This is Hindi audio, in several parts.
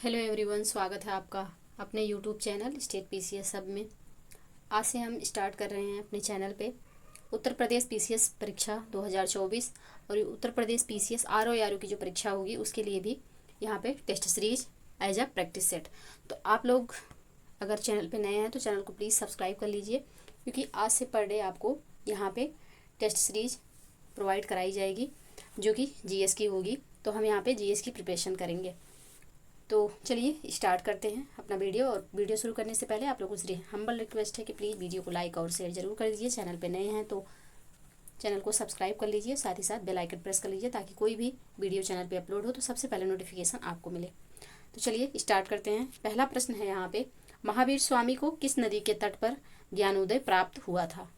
हेलो एवरीवन, स्वागत है आपका अपने यूट्यूब चैनल स्टेट पीसीएस सब में। आज से हम स्टार्ट कर रहे हैं अपने चैनल पे उत्तर प्रदेश पीसीएस परीक्षा 2024 और उत्तर प्रदेश पीसीएस आरओ की जो परीक्षा होगी उसके लिए भी यहाँ पे test series as a practice set. तो आप लोग अगर चैनल पे नए हैं तो चैनल को प्लीज़ सब्सक्राइब कर लीजिए, क्योंकि आज से पर डे आपको यहाँ पे टेस्ट सीरीज प्रोवाइड कराई जाएगी जो कि जीएस की होगी। तो हम यहाँ पे जीएस की प्रिपरेशन करेंगे। तो चलिए स्टार्ट करते हैं अपना वीडियो। और वीडियो शुरू करने से पहले आप लोगों से हम्बल रिक्वेस्ट है कि प्लीज़ वीडियो को लाइक और शेयर जरूर कर दीजिए। चैनल पे नए हैं तो चैनल को सब्सक्राइब कर लीजिए, साथ ही साथ बेल आइकन प्रेस कर लीजिए ताकि कोई भी वीडियो चैनल पे अपलोड हो तो सबसे पहले नोटिफिकेशन आपको मिले। तो चलिए स्टार्ट करते हैं। पहला प्रश्न है यहाँ पे, महावीर स्वामी को किस नदी के तट पर ज्ञानोदय प्राप्त हुआ था?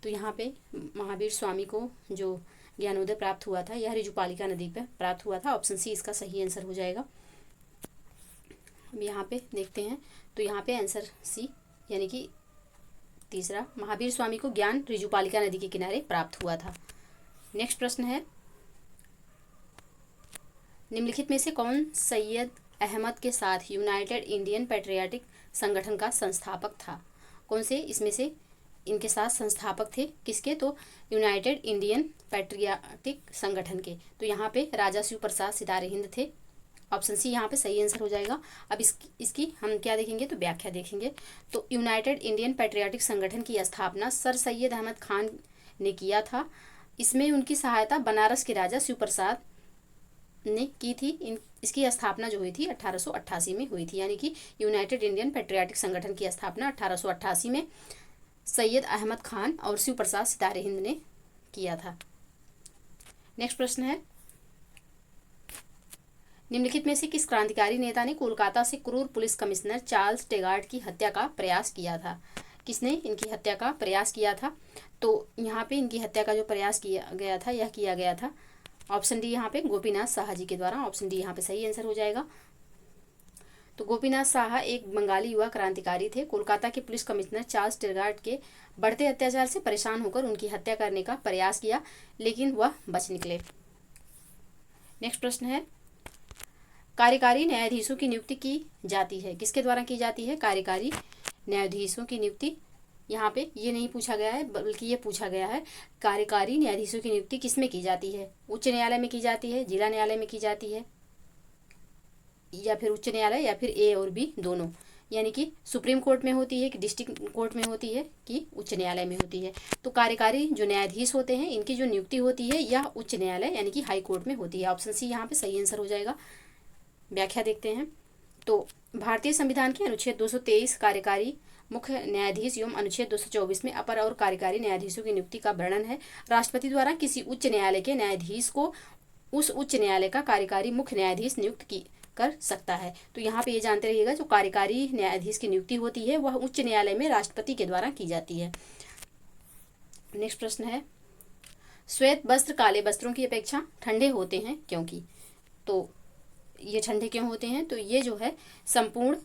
तो यहाँ पे महावीर स्वामी को जो ज्ञानोदय प्राप्त हुआ था यह रिजुपालिका नदी पर प्राप्त हुआ था। ऑप्शन सी इसका सही आंसर हो जाएगा। अब यहाँ पे देखते हैं तो यहाँ पे आंसर सी यानी कि तीसरा, महावीर स्वामी को ज्ञान रिजुपालिका नदी के किनारे प्राप्त हुआ था। नेक्स्ट प्रश्न है, निम्नलिखित में से कौन सैयद अहमद के साथ यूनाइटेड इंडियन पैट्रियाटिक संगठन का संस्थापक था? कौन से इसमें से इनके साथ संस्थापक थे? किसके? तो यूनाइटेड इंडियन पैट्रियाटिक संगठन के। तो यहाँ पे राजा शिव प्रसाद सितारे हिंद थे। ऑप्शन सी यहाँ पे सही आंसर हो जाएगा। अब इसकी हम क्या देखेंगे तो व्याख्या देखेंगे। तो यूनाइटेड इंडियन पैट्रियाटिक संगठन की स्थापना सर सैयद अहमद खान ने किया था। इसमें उनकी सहायता बनारस के राजा शिव प्रसाद ने की थी। इसकी स्थापना जो हुई थी 1888 में हुई थी, यानी कि यूनाइटेड इंडियन पैट्रियाटिक संगठन की स्थापना 1888 में सैयद अहमद खान और शिव प्रसाद सितारे हिंद ने किया था। नेक्स्ट प्रश्न है, निम्नलिखित में से किस क्रांतिकारी नेता ने कोलकाता से क्रूर पुलिस कमिश्नर चार्ल्स टेगार्ड की हत्या का प्रयास किया था? किसने इनकी हत्या का प्रयास किया था? तो यहाँ पे इनकी हत्या का जो प्रयास किया गया था यह किया गया था ऑप्शन डी यहाँ पे गोपीनाथ साहा जी के द्वारा। ऑप्शन डी यहाँ पे सही आंसर हो जाएगा। तो गोपीनाथ साहा एक बंगाली युवा क्रांतिकारी थे। कोलकाता के पुलिस कमिश्नर चार्ल्स टेगार्ड के बढ़ते अत्याचार से परेशान होकर उनकी हत्या करने का प्रयास किया, लेकिन वह बच निकले। नेक्स्ट प्रश्न है, कार्यकारी न्यायाधीशों की नियुक्ति की जाती है? किसके द्वारा की जाती है कार्यकारी न्यायाधीशों की नियुक्ति? यहाँ पे ये नहीं पूछा गया है, बल्कि ये पूछा गया है कार्यकारी न्यायाधीशों की नियुक्ति किसमें की जाती है? उच्च न्यायालय में की जाती है, जिला न्यायालय में की जाती है, या फिर उच्च न्यायालय या फिर ए और बी दोनों? यानी कि सुप्रीम कोर्ट में होती है कि डिस्ट्रिक्ट कोर्ट में होती है कि उच्च न्यायालय में होती है? तो कार्यकारी जो न्यायाधीश होते हैं इनकी जो नियुक्ति होती है यह उच्च न्यायालय यानी कि हाई कोर्ट में होती है। ऑप्शन सी यहाँ पे सही आंसर हो जाएगा। व्याख्या देखते हैं। तो भारतीय संविधान के अनुच्छेद 223 कार्यकारी मुख्य न्यायाधीश एवं अनुच्छेद 224 में अपर और कार्यकारी न्यायाधीशों की नियुक्ति का वर्णन है। राष्ट्रपति द्वारा किसी उच्च न्यायालय के न्यायाधीश को उस उच्च न्यायालय का कार्यकारी मुख्य न्यायाधीश नियुक्त कर सकता है। तो यहाँ पे ये जानते रहिएगा, जो कार्यकारी न्यायाधीश की नियुक्ति होती है वह उच्च न्यायालय में राष्ट्रपति के द्वारा की जाती है। नेक्स्ट प्रश्न है, श्वेत वस्त्र काले वस्त्रों की अपेक्षा ठंडे होते हैं क्योंकि? तो ये ठंडे क्यों होते हैं? तो ये जो है संपूर्ण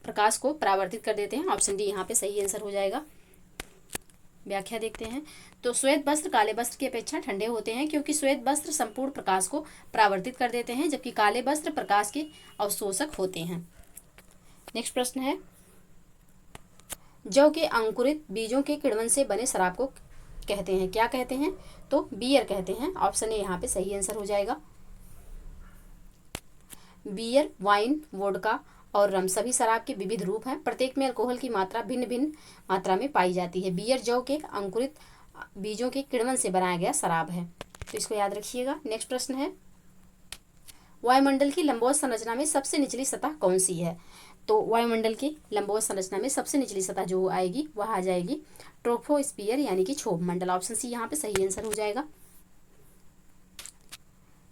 प्रकाश को परावर्तित कर देते हैं। ऑप्शन डी यहाँ पे सही आंसर हो जाएगा। व्याख्या देखते हैं। तो श्वेत वस्त्र काले वस्त्र की अपेक्षा ठंडे होते हैं क्योंकि श्वेत वस्त्र संपूर्ण प्रकाश को परावर्तित कर देते हैं, जबकि काले वस्त्र प्रकाश के अवशोषक होते हैं। नेक्स्ट प्रश्न है, जौ के अंकुरित बीजों के किण्वन से बने शराब को कहते हैं? क्या कहते हैं? तो बियर कहते हैं। ऑप्शन ए यहाँ पे सही आंसर हो जाएगा। बियर, वाइन, वोडका और रम सभी शराब के विविध रूप हैं। प्रत्येक में अल्कोहल की मात्रा भिन्न भिन्न मात्रा में पाई जाती है। बियर जौ के अंकुरित बीजों के किण्वन से बनाया गया शराब है, तो इसको याद रखिएगा। नेक्स्ट प्रश्न है, वायुमंडल की लंबवत संरचना में सबसे निचली सतह कौन सी है? तो वायुमंडल की लंबवत संरचना में सबसे निचली सतह जो आएगी वह आ जाएगी ट्रोपोस्फियर यानी कि क्षोभ मंडल। ऑप्शन सी यहाँ पे सही आंसर हो जाएगा।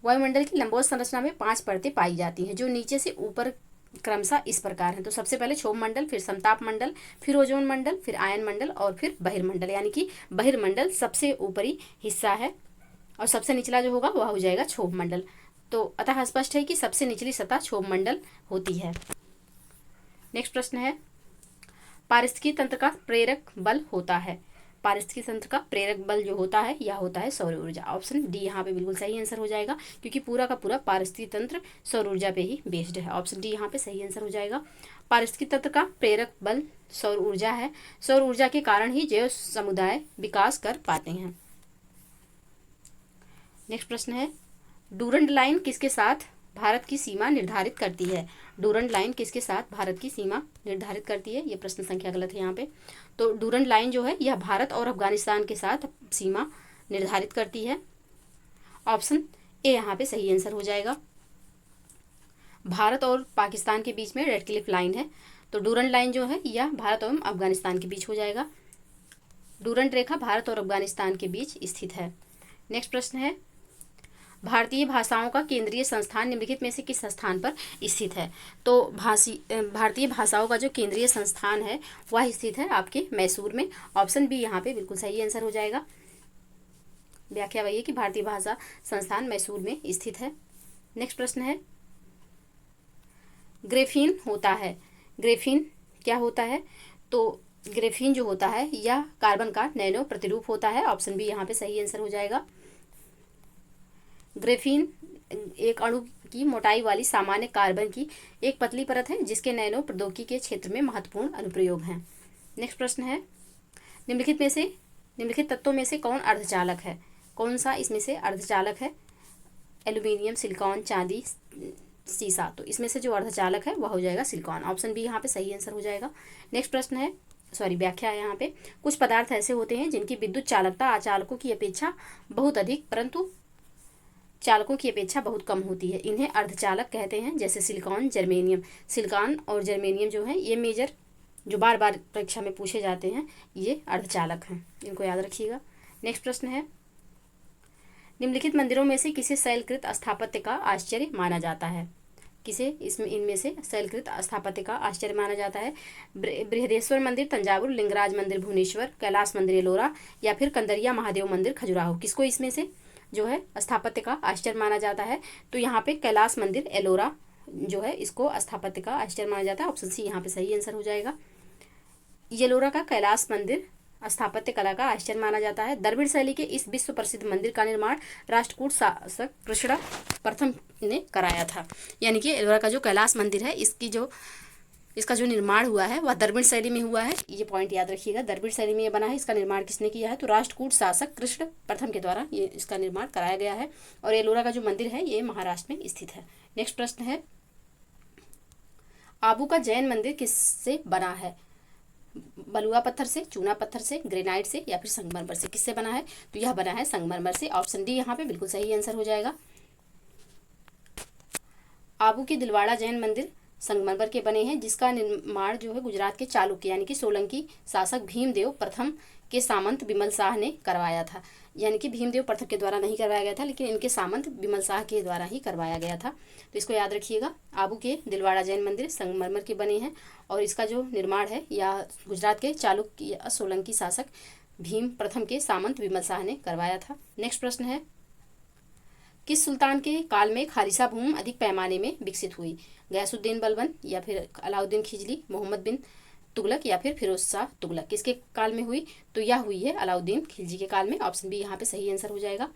वायुमंडल की लंबवत संरचना में 5 परतें पाई जाती हैं जो नीचे से ऊपर क्रमशः इस प्रकार हैं। तो सबसे पहले क्षोभ मंडल, फिर समताप मंडल, फिर ओजोन मंडल, फिर आयन मंडल और फिर बहिर्मंडल, यानी कि बहिर्मंडल सबसे ऊपरी हिस्सा है और सबसे निचला जो होगा वह हो जाएगा क्षोभ मंडल। तो अतः स्पष्ट है कि सबसे निचली सतह क्षोभ मंडल होती है। नेक्स्ट प्रश्न है, पारिस्थितिकी तंत्र का प्रेरक बल होता है? पारिस्थितिक तंत्र का प्रेरक बल जो होता है यह होता है सौर ऊर्जा। ऑप्शन डी यहाँ पे बिल्कुल सही आंसर हो जाएगा, क्योंकि पूरा का पूरा पारिस्थितिक तंत्र सौर ऊर्जा पे ही बेस्ड है। ऑप्शन डी यहाँ पे सही आंसर हो जाएगा। पारिस्थितिक तंत्र का प्रेरक बल सौर ऊर्जा है। सौर ऊर्जा के कारण ही जैव समुदाय विकास कर पाते हैं। नेक्स्ट प्रश्न है, डूरंड लाइन किसके साथ भारत की सीमा निर्धारित करती है? डूरंड लाइन किसके साथ भारत की सीमा निर्धारित करती है? ये प्रश्न संख्या गलत है यहाँ पे। तो डूरंड लाइन जो है यह भारत और अफगानिस्तान के साथ सीमा निर्धारित करती है। ऑप्शन ए यहाँ पे सही आंसर हो जाएगा। भारत और पाकिस्तान के बीच में रेड क्लिफ लाइन है, तो डूरंड लाइन जो है यह भारत और अफगानिस्तान के बीच हो जाएगा। डूरंड रेखा भारत और अफगानिस्तान के बीच स्थित है। नेक्स्ट प्रश्न है, भारतीय भाषाओं का केंद्रीय संस्थान निम्नलिखित में से किस स्थान पर स्थित है? तो भारतीय भाषाओं का जो केंद्रीय संस्थान है वह स्थित है आपके मैसूर में। ऑप्शन बी यहाँ पे बिल्कुल सही आंसर हो जाएगा। व्याख्या वही है कि भारतीय भाषा संस्थान मैसूर में स्थित है। नेक्स्ट प्रश्न है, ग्रेफीन होता है, ग्रेफीन क्या होता है? तो ग्रेफीन जो होता है यह कार्बन का नैनो प्रतिरूप होता है। ऑप्शन बी यहाँ पे सही आंसर हो जाएगा। ग्रेफीन एक अणु की मोटाई वाली सामान्य कार्बन की एक पतली परत है जिसके नैनो प्रौद्योगिकी के क्षेत्र में महत्वपूर्ण अनुप्रयोग हैं। नेक्स्ट प्रश्न है, निम्नलिखित तत्वों में से कौन अर्धचालक है? कौन सा इसमें से अर्धचालक है? एल्यूमिनियम, सिलिकॉन, चांदी, सीसा। तो इसमें से जो अर्धचालक है वह हो जाएगा सिलिकॉन। ऑप्शन बी यहाँ पे सही आंसर हो जाएगा। नेक्स्ट प्रश्न है, व्याख्या है यहाँ पे, कुछ पदार्थ ऐसे होते हैं जिनकी विद्युत चालकता आचालकों की अपेक्षा बहुत अधिक परंतु चालकों की अपेक्षा बहुत कम होती है, इन्हें अर्धचालक कहते हैं। जैसे सिलिकॉन, जर्मेनियम। सिलिकॉन और जर्मेनियम जो है ये मेजर जो बार बार परीक्षा में पूछे जाते हैं, ये अर्धचालक हैं, इनको याद रखिएगा। नेक्स्ट प्रश्न है, निम्नलिखित मंदिरों में से किसे शैलकृत स्थापत्य का आश्चर्य माना जाता है? किसे इनमें से शैलकृत स्थापत्य का आश्चर्य माना जाता है? बृहदेश्वर मंदिर तंजावुर, लिंगराज मंदिर भुवनेश्वर, कैलाश मंदिर एलोरा या फिर कंदरिया महादेव मंदिर खजुराहो। किसको इसमें से जो है स्थापत्य का आश्चर्य माना जाता है? तो यहाँ पे कैलाश मंदिर एलोरा जो है इसको स्थापत्य का आश्चर्य माना जाता है। ऑप्शन सी यहाँ पे सही आंसर हो जाएगा। एलोरा का कैलाश मंदिर स्थापत्य कला का आश्चर्य माना जाता है। द्रविड़ शैली के इस विश्व प्रसिद्ध मंदिर का निर्माण राष्ट्रकूट शासक कृष्ण प्रथम ने कराया था। यानी कि एलोरा का जो कैलाश मंदिर है इसका जो निर्माण हुआ है वह द्रविड़ शैली में हुआ है। ये पॉइंट याद रखिएगा, द्रविड़ शैली में ये बना है। इसका निर्माण किसने किया है? तो राष्ट्रकूट शासक कृष्ण प्रथम के द्वारा ये इसका निर्माण कराया गया है। और एलोरा का जो मंदिर है ये महाराष्ट्र में स्थित है। नेक्स्ट प्रश्न है, आबू का जैन मंदिर किससे बना है? बलुआ पत्थर से, चूना पत्थर से, ग्रेनाइट से या फिर संगमरमर से? किससे बना है? तो यह बना है संगमरमर से। ऑप्शन डी यहाँ पे बिल्कुल सही आंसर हो जाएगा। आबू के दिलवाड़ा जैन मंदिर संगमरमर के बने हैं, जिसका निर्माण जो है गुजरात के चालुक्य यानी कि सोलंकी शासक भीमदेव प्रथम के सामंत विमल शाह ने करवाया था। यानी कि भीमदेव प्रथम के द्वारा नहीं करवाया गया था, लेकिन इनके सामंत विमल शाह के द्वारा ही करवाया गया था। तो इसको याद रखिएगा। आबू के दिलवाड़ा जैन मंदिर संगमरमर के बने हैं और इसका जो निर्माण है या गुजरात के चालुक्य सोलंकी शासक भीम प्रथम के सामंत विमल शाह ने करवाया था। नेक्स्ट प्रश्न है, किस सुल्तान के काल में खालिसा भूमि अधिक पैमाने में विकसित हुई? गयासुद्दीन बलबन या फिर अलाउद्दीन खिजली, मोहम्मद बिन तुगलक या फिर फिरोज शाह तुगलक? किसके काल में हुई? तो यह हुई है अलाउद्दीन खिलजी के काल में। ऑप्शन बी यहाँ पे सही आंसर हो जाएगा।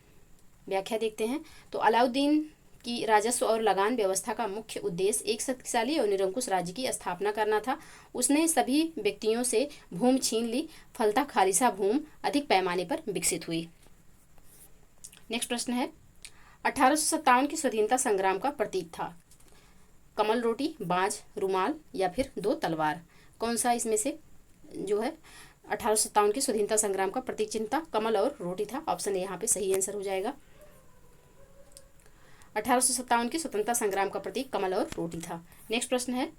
व्याख्या देखते हैं। तो अलाउद्दीन की राजस्व और लगान व्यवस्था का मुख्य उद्देश्य एक शक्तिशाली और निरंकुश राज्य की स्थापना करना था। उसने सभी व्यक्तियों से भूमि छीन ली, फलतः खालिसा भूमि अधिक पैमाने पर विकसित हुई। नेक्स्ट प्रश्न है, 1857 के स्वाधीनता संग्राम का प्रतीक था? कमल, रोटी, बाज, रुमाल या फिर दो तलवार? कौन सा इसमें से जो है 1857 के स्वाधीनता संग्राम का प्रतीक चिन्ह था? कमल और रोटी था। ऑप्शन ए यहाँ पे सही आंसर हो जाएगा। 1857 के स्वतंत्रता संग्राम का प्रतीक कमल और रोटी था। नेक्स्ट प्रश्न है,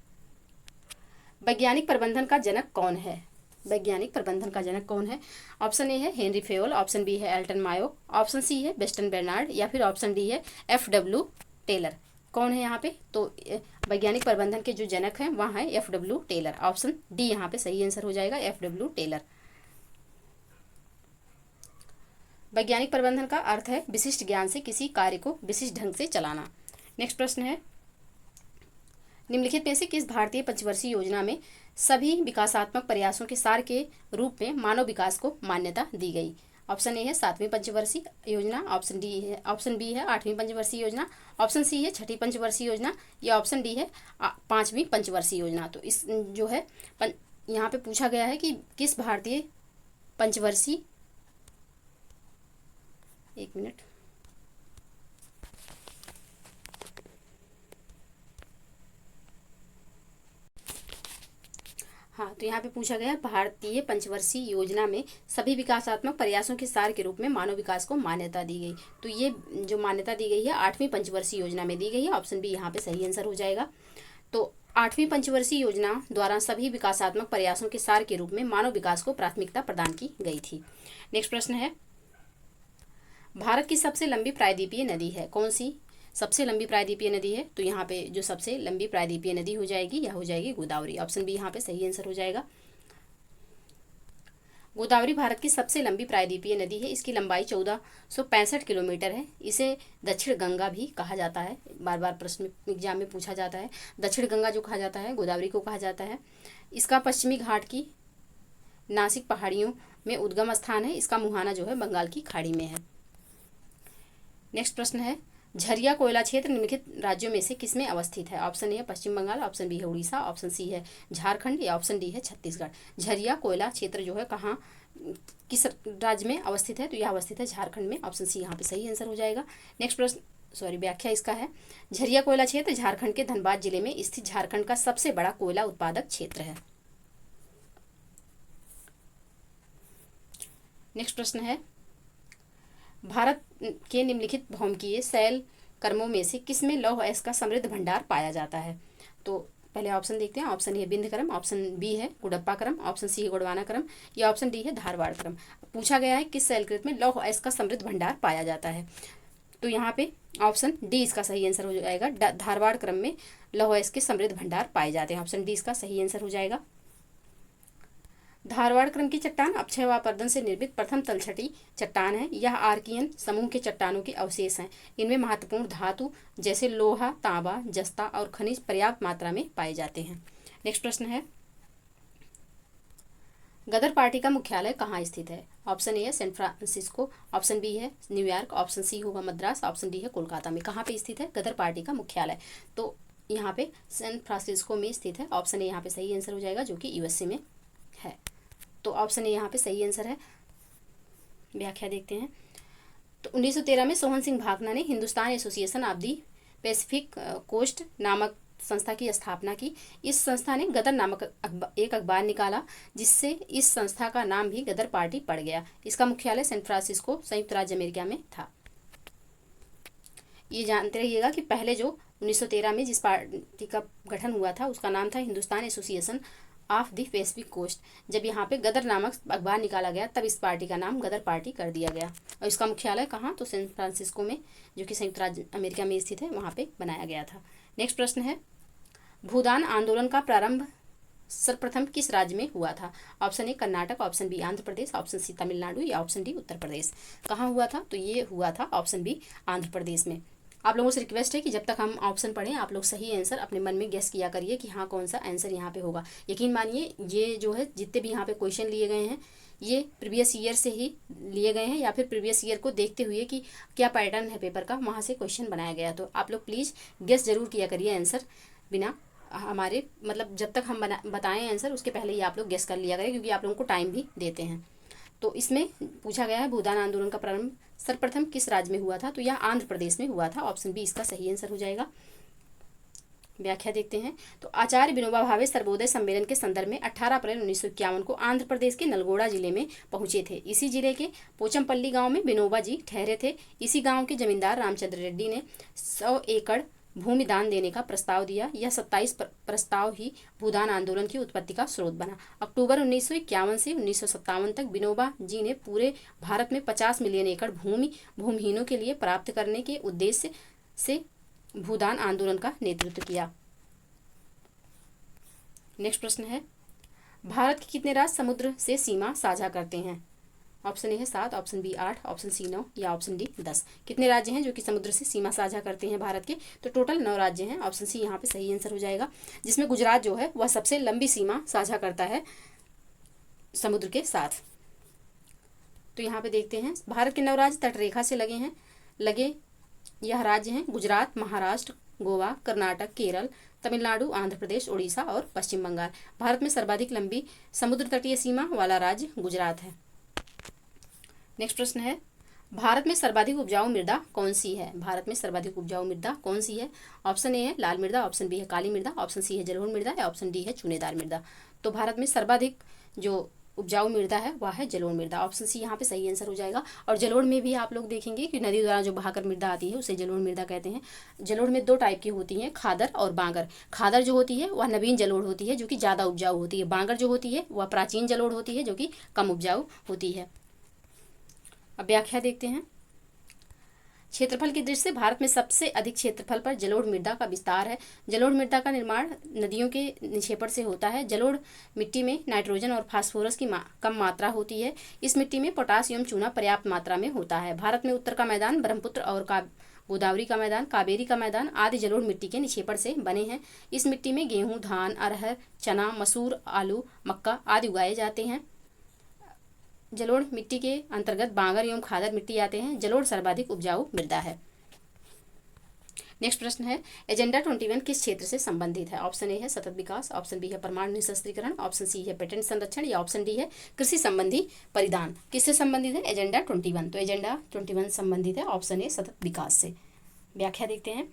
वैज्ञानिक प्रबंधन का जनक कौन है? वैज्ञानिक प्रबंधन का जनक कौन है? ऑप्शन ए है हेनरी फेयोल, ऑप्शन बी है एल्टन मायो, ऑप्शन सी है वेस्टन बेर्नार्ड या फिर ऑप्शन डी है FW टेलर। कौन है यहाँ पे? तो वैज्ञानिक प्रबंधन के जो जनक हैं वहाँ है FW टेलर। ऑप्शन डी यहाँ पे सही आंसर हो जाएगा, FW टेलर। वैज्ञानिक प्रबंधन का अर्थ है विशिष्ट ज्ञान से किसी कार्य को विशिष्ट ढंग से चलाना। नेक्स्ट प्रश्न है, निम्नलिखित में से किस भारतीय पंचवर्षीय योजना में सभी विकासात्मक प्रयासों के सार के रूप में मानव विकास को मान्यता दी गई? ऑप्शन ए है 7वीं पंचवर्षीय योजना, ऑप्शन बी है 8वीं पंचवर्षीय योजना, ऑप्शन सी है 6ठी पंचवर्षीय योजना, या ऑप्शन डी है 5वीं पंचवर्षीय योजना। तो इस जो है यहाँ पे पूछा गया है कि किस भारतीय पंचवर्षीय, एक मिनट, हाँ, तो यहाँ पे पूछा गया भारतीय पंचवर्षीय योजना में सभी विकासात्मक प्रयासों के सार के रूप में मानव विकास को मान्यता दी गई। तो ये जो मान्यता दी गई है 8वीं पंचवर्षीय योजना में दी गई है। ऑप्शन बी यहाँ पे सही आंसर हो जाएगा। तो 8वीं पंचवर्षीय योजना द्वारा सभी विकासात्मक प्रयासों के सार के रूप में मानव विकास को प्राथमिकता प्रदान की गई थी। नेक्स्ट प्रश्न है, भारत की सबसे लंबी प्रायद्वीपीय नदी है कौन सी? सबसे लंबी प्रायद्वीपीय नदी है, तो यहाँ पे जो सबसे लंबी प्रायद्वीपीय नदी हो जाएगी यह हो जाएगी गोदावरी। ऑप्शन बी यहाँ पे सही आंसर हो जाएगा। गोदावरी भारत की सबसे लंबी प्रायद्वीपीय नदी है। इसकी लंबाई 1465 किलोमीटर है। इसे दक्षिण गंगा भी कहा जाता है। बार बार प्रश्न एग्जाम में पूछा जाता है। दक्षिण गंगा जो कहा जाता है गोदावरी को कहा जाता है। इसका पश्चिमी घाट की नासिक पहाड़ियों में उद्गम स्थान है। इसका मुहाना जो है बंगाल की खाड़ी में है। नेक्स्ट प्रश्न है, झरिया कोयला क्षेत्र निम्नलिखित राज्यों में से किसमें अवस्थित है? ऑप्शन ए है पश्चिम बंगाल, ऑप्शन बी है उड़ीसा, ऑप्शन सी है झारखंड, या ऑप्शन डी है छत्तीसगढ़। झरिया कोयला क्षेत्र जो है कहाँ, किस राज्य में अवस्थित है? तो यह अवस्थित है झारखंड में। ऑप्शन सी यहाँ पे सही आंसर हो जाएगा। नेक्स्ट प्रश्न, व्याख्या इसका है, झरिया कोयला क्षेत्र झारखंड के धनबाद जिले में स्थित झारखंड का सबसे बड़ा कोयला उत्पादक क्षेत्र है। नेक्स्ट प्रश्न है, भारत के निम्नलिखित भौमकीय शैल कर्मों में से किसमें लौह अयस्क का समृद्ध भंडार पाया जाता है? तो पहले ऑप्शन देखते हैं। ऑप्शन ए है विंध्य क्रम, ऑप्शन बी है गुडप्पा क्रम, ऑप्शन सी है गोंडवाना क्रम, या ऑप्शन डी है धारवाड़ क्रम। पूछा गया है किस शैलकृत में लौह अयस्क का समृद्ध भंडार पाया जाता है? तो यहाँ पे ऑप्शन डी इसका सही आंसर हो जाएगा। धारवाड़ क्रम में लौह अयस्क के समृद्ध भंडार पाए जाते हैं। ऑप्शन डी इसका सही आंसर हो जाएगा। धारवाड़ क्रम की चट्टान अक्षय व अपरदन से निर्मित प्रथम तलछटी चट्टान है। यह आर्कियन समूह के चट्टानों के अवशेष हैं। इनमें महत्वपूर्ण धातु जैसे लोहा, तांबा, जस्ता और खनिज पर्याप्त मात्रा में पाए जाते हैं। नेक्स्ट प्रश्न है, गदर पार्टी का मुख्यालय कहाँ स्थित है? ऑप्शन ए है सैन फ्रांसिस्को, ऑप्शन बी है न्यूयॉर्क, ऑप्शन सी होगा मद्रास, ऑप्शन डी है कोलकाता में। कहाँ पे स्थित है गदर पार्टी का मुख्यालय? तो यहाँ पे सैन फ्रांसिस्को में स्थित है। ऑप्शन ए यहाँ पे सही आंसर हो जाएगा, जो कि यूएसए में है। तो ऑप्शन ए यहाँ पे सही आंसर है। व्याख्या देखते हैं। तो 1913 में सोहन सिंह भाभना ने Hindustan Association of the Pacific Coast नामक संस्था की स्थापना की। इस संस्था ने गदर नामक एक अखबार निकाला, जिससे इस संस्था का नाम भी गदर पार्टी पड़ गया। इसका मुख्यालय सैन फ्रांसिस्को संयुक्त राज्य अमेरिका में था। ये जानते रहिएगा कि पहले जो 1913 में जिस पार्टी का गठन हुआ था उसका नाम था Hindustan Association of the Pacific Coast. जब यहाँ पे गदर नामक अखबार निकाला गया तब इस पार्टी का नाम गदर पार्टी कर दिया गया। और इसका मुख्यालय कहाँ, तो सैन फ्रांसिस्को में, जो कि संयुक्त राज्य अमेरिका में स्थित है, वहाँ पे बनाया गया था। नेक्स्ट प्रश्न है, भूदान आंदोलन का प्रारंभ सर्वप्रथम किस राज्य में हुआ था? Option A Karnataka, option B Andhra Pradesh, option C Tamil Nadu, या ऑप्शन डी उत्तर प्रदेश। कहाँ हुआ था? तो ये हुआ था ऑप्शन बी आंध्र प्रदेश में। आप लोगों से रिक्वेस्ट है कि जब तक हम ऑप्शन पढ़ें आप लोग सही आंसर अपने मन में गेस किया करिए कि हाँ कौन सा आंसर यहाँ पे होगा। यकीन मानिए ये जो है जितने भी यहाँ पे क्वेश्चन लिए गए हैं ये प्रीवियस ईयर से ही लिए गए हैं, या फिर प्रीवियस ईयर को देखते हुए कि क्या पैटर्न है पेपर का, वहाँ से क्वेश्चन बनाया गया। तो आप लोग प्लीज़ गेस जरूर किया करिए आंसर, बिना हमारे मतलब जब तक हम बताएं आंसर उसके पहले ही आप लोग गेस कर लिया करें, क्योंकि आप लोगों को टाइम भी देते हैं। तो इसमें पूछा गया है भूदान आंदोलन का प्रारंभ सर्वप्रथम किस राज्य में हुआ था? तो यह आंध्र प्रदेश में हुआ था। ऑप्शन बी इसका सही आंसर हो जाएगा। व्याख्या देखते हैं। तो आचार्य विनोबा भावे सर्वोदय सम्मेलन के संदर्भ में 18 अप्रैल 1951 को आंध्र प्रदेश के नलगोड़ा जिले में पहुंचे थे। इसी जिले के पोचमपल्ली गांव में विनोबा जी ठहरे थे। इसी गांव के जमींदार रामचंद्र रेड्डी ने 100 एकड़ भूमि दान देने का प्रस्ताव दिया। यह 27 प्रस्ताव ही भूदान आंदोलन की उत्पत्ति का स्रोत बना। अक्टूबर 1951 से 1957 तक विनोबा जी ने पूरे भारत में 50 मिलियन एकड़ भूमि भूमिहीनों के लिए प्राप्त करने के उद्देश्य से भूदान आंदोलन का नेतृत्व किया। नेक्स्ट प्रश्न है, भारत के कितने राज्य समुद्र से सीमा साझा करते हैं? ऑप्शन ए है 7, ऑप्शन बी 8, ऑप्शन सी 9 या ऑप्शन डी 10। कितने राज्य हैं जो कि समुद्र से सीमा साझा करते हैं भारत के? तो टोटल 9 राज्य हैं। ऑप्शन सी यहाँ पे सही आंसर हो जाएगा, जिसमें गुजरात जो है वह सबसे लंबी सीमा साझा करता है समुद्र के साथ। तो यहाँ पे देखते हैं भारत के 9 राज्य तटरेखा से लगे यह राज्य हैं गुजरात, महाराष्ट्र, गोवा, कर्नाटक, केरल, तमिलनाडु, आंध्र प्रदेश, उड़ीसा और पश्चिम बंगाल। भारत में सर्वाधिक लंबी समुद्र तटीय सीमा वाला राज्य गुजरात है। नेक्स्ट प्रश्न है, भारत में सर्वाधिक उपजाऊ मृदा कौन सी है? भारत में सर्वाधिक उपजाऊ मृदा कौन सी है? ऑप्शन ए है लाल मृदा, ऑप्शन बी है काली मृदा, ऑप्शन सी है जलोढ़ मृदा या ऑप्शन डी है चूनेदार मृदा। तो भारत में सर्वाधिक जो उपजाऊ मृदा है वह है जलोढ़ मृदा। ऑप्शन सी यहाँ पे सही आंसर हो जाएगा। और जलोढ़ में भी आप लोग देखेंगे कि नदी द्वारा जो बहाकर मृदा आती है उसे जलोढ़ मृदा कहते हैं। जलोढ़ में 2 टाइप की होती हैं, खादर और बांगर। खादर जो होती है वह नवीन जलोढ़ होती है जो कि ज़्यादा उपजाऊ होती है। बांगर जो होती है वह प्राचीन जलोढ़ होती है जो कि कम उपजाऊ होती है। अब व्याख्या देखते हैं। क्षेत्रफल की दृष्टि से भारत में सबसे अधिक क्षेत्रफल पर जलोढ़ मृदा का विस्तार है। जलोढ़ मृदा का निर्माण नदियों के निक्षेपण से होता है। जलोढ़ मिट्टी में नाइट्रोजन और फास्फोरस की कम मात्रा होती है। इस मिट्टी में पोटास एवं चूना पर्याप्त मात्रा में होता है। भारत में उत्तर का मैदान ब्रह्मपुत्र और गोदावरी का मैदान, कावेरी का मैदान आदि जलोढ़ मिट्टी के निक्षेपण से बने हैं। इस मिट्टी में गेहूँ, धान, अरहर, चना, मसूर, आलू, मक्का आदि उगाए जाते हैं। जलोढ़ मिट्टी के अंतर्गत बांगर एवं खादर मिट्टी आते हैं। जलोढ़ सर्वाधिक उपजाऊ मृदा है। नेक्स्ट प्रश्न है, एजेंडा 21 किस क्षेत्र से संबंधित है? ऑप्शन ए है सतत विकास, ऑप्शन बी है परमाणु निशस्त्रीकरण, ऑप्शन सी है पेटेंट संरक्षण या ऑप्शन डी है कृषि संबंधी परिधान। किससे संबंधित है एजेंडा 21? तो एजेंडा 21 संबंधित है ऑप्शन ए सतत विकास से। व्याख्या देखते हैं।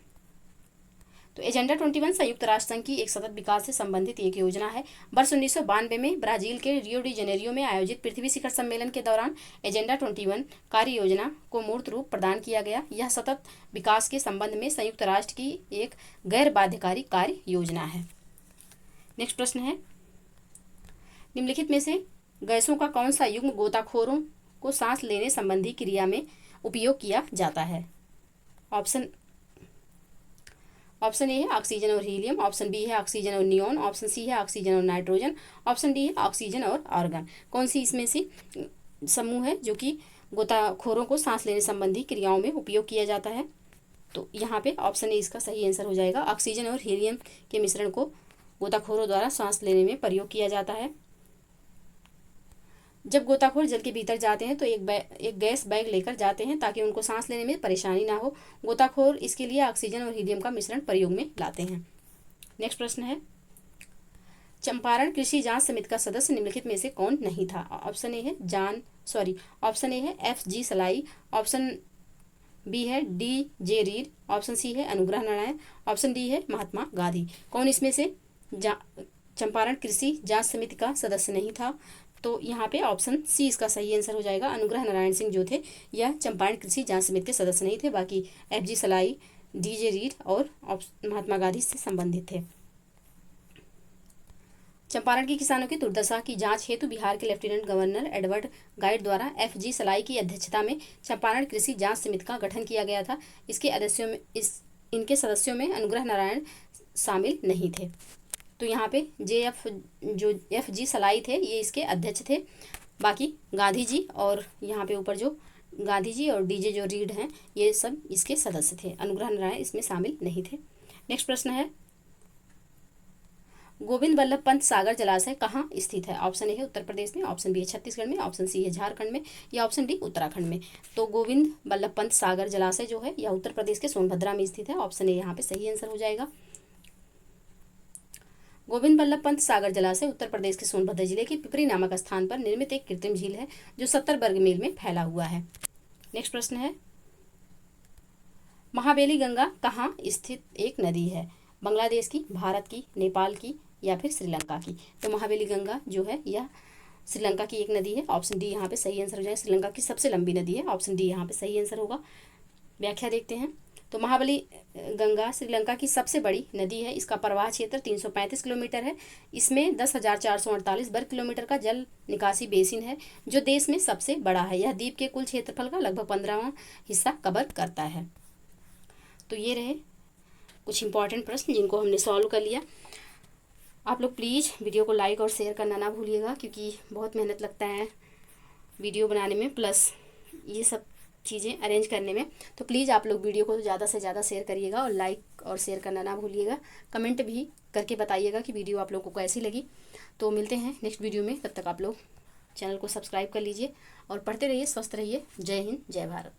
तो एजेंडा 21 संयुक्त राष्ट्र संघ की एक सतत विकास से संबंधित एक योजना है। वर्ष 1992 में ब्राजील के रियो डी जेनेरियो में आयोजित पृथ्वी शिखर सम्मेलन के दौरान एजेंडा 21 कार्य योजना को मूर्त रूप प्रदान किया गया। यह सतत विकास के संबंध में संयुक्त राष्ट्र की एक गैर बाध्यकारी कार्य योजना है। नेक्स्ट प्रश्न है, निम्नलिखित में से गैसों का कौन सा युग्म गोताखोरों को सांस लेने संबंधी क्रिया में उपयोग किया जाता है? ऑप्शन ए है ऑक्सीजन और हीलियम, ऑप्शन बी है ऑक्सीजन और नियोन, ऑप्शन सी है ऑक्सीजन और नाइट्रोजन, ऑप्शन डी है ऑक्सीजन और आर्गन। कौन सी इसमें से समूह है जो कि गोताखोरों को सांस लेने संबंधी क्रियाओं में उपयोग किया जाता है? तो यहाँ पे ऑप्शन ए इसका सही आंसर हो जाएगा। ऑक्सीजन और हीलियम के मिश्रण को गोताखोरों द्वारा सांस लेने में प्रयोग किया जाता है। जब गोताखोर जल के भीतर जाते हैं तो एक गैस बैग लेकर जाते हैं ताकि उनको सांस लेने में परेशानी ना हो। गोताखोर इसके लिए ऑक्सीजन और हीलियम का मिश्रण प्रयोग में लाते हैं। नेक्स्ट प्रश्न है, चंपारण कृषि जांच समिति का सदस्य निम्नलिखित में से कौन नहीं था? ऑप्शन ए है FG सलाई, ऑप्शन बी है DJ रीड, ऑप्शन सी है अनुग्रह नारायण, ऑप्शन डी है महात्मा गांधी। कौन इसमें से चंपारण कृषि जांच समिति का सदस्य नहीं था? तो यहाँ पे ऑप्शन सी इसका सही आंसर हो जाएगा। अनुग्रह नारायण सिंह जो थे यह चंपारण कृषि जांच समिति के सदस्य नहीं थे, बाकी FG सलाई, DJ रीड और महात्मा गांधी से संबंधित थे। चंपारण के किसानों की दुर्दशा की जांच हेतु बिहार के लेफ्टिनेंट गवर्नर एडवर्ड गाइड द्वारा FG सलाई की अध्यक्षता में चंपारण कृषि जांच समिति का गठन किया गया था। इनके सदस्यों में अनुग्रह नारायण शामिल नहीं थे। तो यहाँ पे FG सलाई थे ये इसके अध्यक्ष थे, बाकी गांधी जी और यहाँ पे ऊपर जो गांधी जी और DJ जो रीड हैं ये सब इसके सदस्य थे। अनुग्रह नारायण इसमें शामिल नहीं थे। नेक्स्ट प्रश्न है, गोविंद बल्लभ पंत सागर जलाशय कहाँ स्थित है? ऑप्शन ए है उत्तर प्रदेश में, ऑप्शन बी है छत्तीसगढ़ में, ऑप्शन सी है झारखंड में या ऑप्शन डी उत्तराखंड में। तो गोविंद बल्लभ पंत सागर जलाशय जो है यह उत्तर प्रदेश के सोनभद्रा में स्थित है। ऑप्शन ए यहाँ पे सही आंसर हो जाएगा। गोविंद बल्लभ पंत सागर जलाशय उत्तर प्रदेश के सोनभद्र जिले के पिपरी नामक स्थान पर निर्मित एक कृत्रिम झील है जो 70 वर्ग मील में फैला हुआ है। नेक्स्ट प्रश्न है, महाबेली गंगा कहाँ स्थित एक नदी है? बांग्लादेश की, भारत की, नेपाल की या फिर श्रीलंका की? तो महाबेली गंगा जो है यह श्रीलंका की एक नदी है। ऑप्शन डी यहाँ पे सही आंसर हो जाएगा। श्रीलंका की सबसे लंबी नदी है। ऑप्शन डी यहाँ पे सही आंसर होगा। व्याख्या देखते हैं। तो महाबली गंगा श्रीलंका की सबसे बड़ी नदी है। इसका प्रवाह क्षेत्र 335 किलोमीटर है। इसमें 10,448 वर्ग किलोमीटर का जल निकासी बेसिन है जो देश में सबसे बड़ा है। यह द्वीप के कुल क्षेत्रफल का लगभग 15वां हिस्सा कवर करता है। तो ये रहे कुछ इंपॉर्टेंट प्रश्न जिनको हमने सॉल्व कर लिया। आप लोग प्लीज़ वीडियो को लाइक और शेयर करना ना भूलिएगा क्योंकि बहुत मेहनत लगता है वीडियो बनाने में, प्लस ये सब चीज़ें अरेंज करने में। तो प्लीज़ आप लोग वीडियो को ज़्यादा से ज़्यादा शेयर करिएगा और लाइक और शेयर करना ना भूलिएगा। कमेंट भी करके बताइएगा कि वीडियो आप लोग को कैसी लगी। तो मिलते हैं नेक्स्ट वीडियो में, तब तक आप लोग चैनल को सब्सक्राइब कर लीजिए और पढ़ते रहिए, स्वस्थ रहिए। जय हिंद, जय भारत।